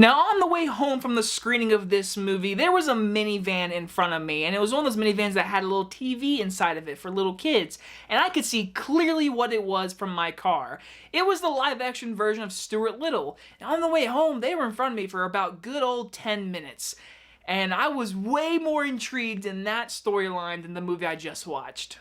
Now, on the way home from the screening of this movie, there was a minivan in front of me, and it was one of those minivans that had a little TV inside of it for little kids, and I could see clearly what it was from my car. It was the live-action version of Stuart Little, and on the way home, they were in front of me for about good old 10 minutes, and I was way more intrigued in that storyline than the movie I just watched.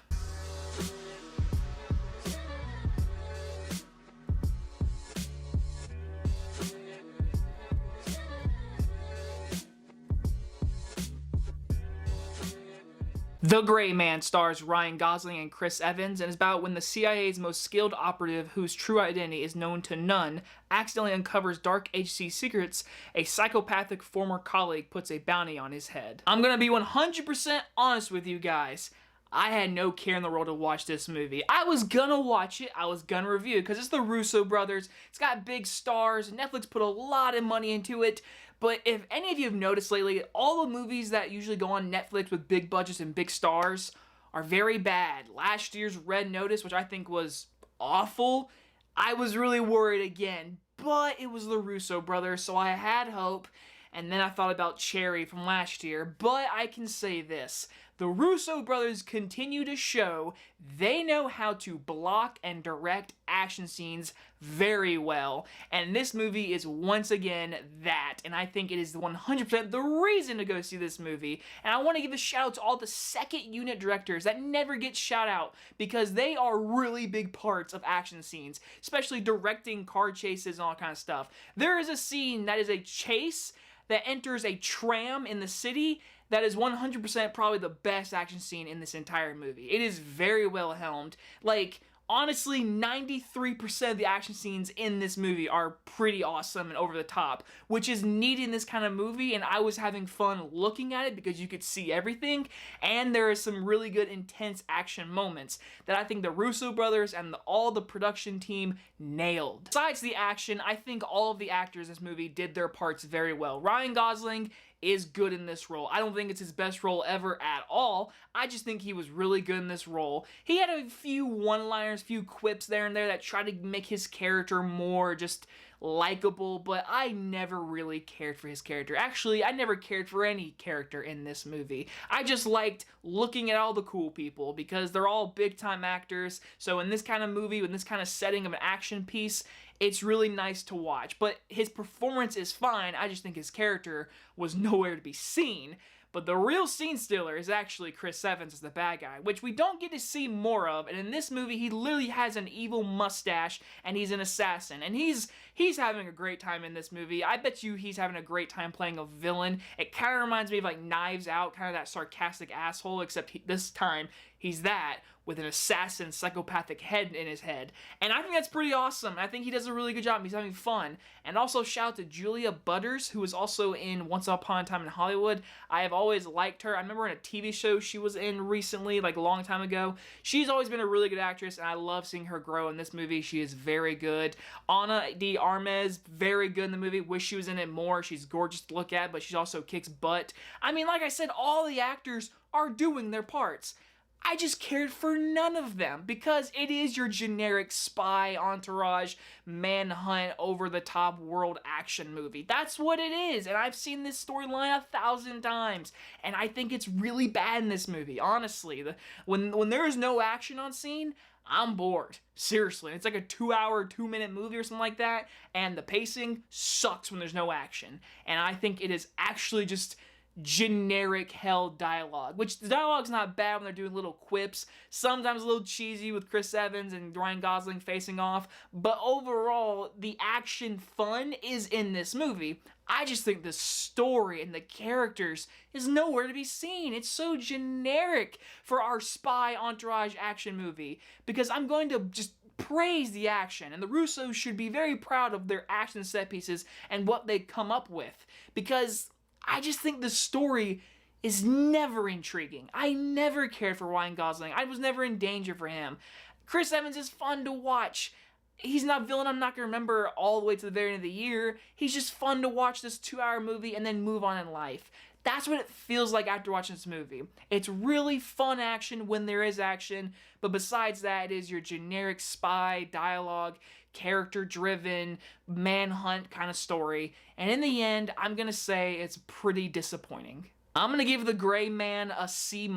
d.gray-man stars Ryan Gosling and Chris Evans and is about when the CIA's most skilled operative, whose true identity is known to none, accidentally uncovers dark agency secrets. A psychopathic former colleague puts a bounty on his head. I'm gonna be 100% honest with you guys. I had no care in the world to watch this movie. I was gonna watch it, I was gonna review it, because it's the Russo brothers, it's got big stars, Netflix put a lot of money into it, but if any of you have noticed lately, all the movies that usually go on Netflix with big budgets and big stars are very bad. Last year's Red Notice, which I think was awful, I was really worried again, but it was the Russo brothers, so I had hope. And then I thought about Cherry from last year, but I can say this. The Russo brothers continue to show they know how to block and direct action scenes very well. And this movie is once again that. And I think it is 100% the reason to go see this movie. And I want to give a shout out to all the second unit directors that never get shout out because they are really big parts of action scenes, especially directing car chases and all kind of stuff. There is a scene that is a chase that enters a tram in the city that is 100% probably the best action scene in this entire movie. It is very well helmed. Like, honestly, 93% of the action scenes in this movie are pretty awesome and over the top, which is neat in this kind of movie, and I was having fun looking at it because you could see everything, and there are some really good intense action moments that I think the Russo brothers and all the production team nailed. Besides the action, I think all of the actors in this movie did their parts very well. Ryan Gosling is good in this role. I don't think it's his best role ever at all. I just think he was really good in this role. He had a few one-liners, few quips there and there that tried to make his character more just likable, but I never really cared for his character. Actually, I never cared for any character in this movie. I just liked looking at all the cool people because they're all big-time actors, so in this kind of movie, in this kind of setting of an action piece, it's really nice to watch. But his performance is fine, I just think his character was nowhere to be seen. But the real scene stealer is actually Chris Evans as the bad guy, which we don't get to see more of, and in this movie he literally has an evil mustache and he's an assassin, and he's having a great time in this movie. I bet you he's having a great time playing a villain. It kind of reminds me of like Knives Out, kind of that sarcastic asshole, except this time he's that with an assassin psychopathic head in his head. And I think that's pretty awesome. I think he does a really good job. He's having fun. And also shout out to Julia Butters, who was also in Once Upon a Time in Hollywood. I have always liked her. I remember in a TV show she was in recently, like a long time ago. She's always been a really good actress, and I love seeing her grow in this movie. She is very good. Ana de Armas, very good in the movie. Wish she was in it more. She's gorgeous to look at, but she also kicks butt. I mean, like I said, all the actors are doing their parts. I just cared for none of them because it is your generic spy, entourage, manhunt, over-the-top world action movie. That's what it is, and I've seen this storyline 1,000 times, and I think it's really bad in this movie, honestly. When there is no action on scene, I'm bored. Seriously. It's like a 2-hour, 2-minute movie or something like that, and the pacing sucks when there's no action. And I think it is actually just generic hell dialogue, which the dialogue's not bad when they're doing little quips, sometimes a little cheesy with Chris Evans and Ryan Gosling facing off, but overall, the action fun is in this movie. I just think the story and the characters is nowhere to be seen. It's so generic for our spy entourage action movie, because I'm going to just praise the action, and the Russos should be very proud of their action set pieces and what they come up with, because I just think the story is never intriguing. I never cared for Ryan Gosling. I was never in danger for him. Chris Evans is fun to watch. He's not a villain I'm not going to remember all the way to the very end of the year. He's just fun to watch this 2-hour movie and then move on in life. That's what it feels like after watching this movie. It's really fun action when there is action, but besides that, it is your generic spy dialogue, character-driven, manhunt kind of story. And in the end, I'm gonna say it's pretty disappointing. I'm gonna give d.gray-man a C-.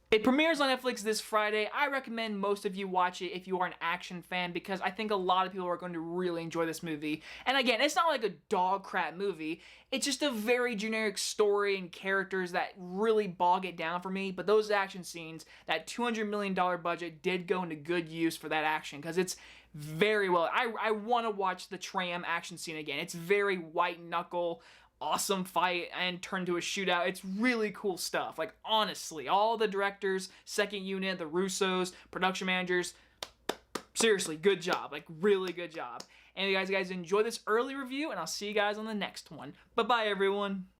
It premieres on Netflix this Friday. I recommend most of you watch it if you are an action fan, because I think a lot of people are going to really enjoy this movie. And again, it's not like a dog crap movie. It's just a very generic story and characters that really bog it down for me. But those action scenes, that $200 million budget did go into good use for that action, because it's very well. I want to watch the tram action scene again. It's very white knuckle, awesome fight and turn to a shootout. It's really cool stuff. Like, honestly, all the directors, second unit, the Russos, production managers, seriously, good job. Like, really good job. And you guys enjoy this early review, and I'll see you guys on the next one. Bye-bye, everyone.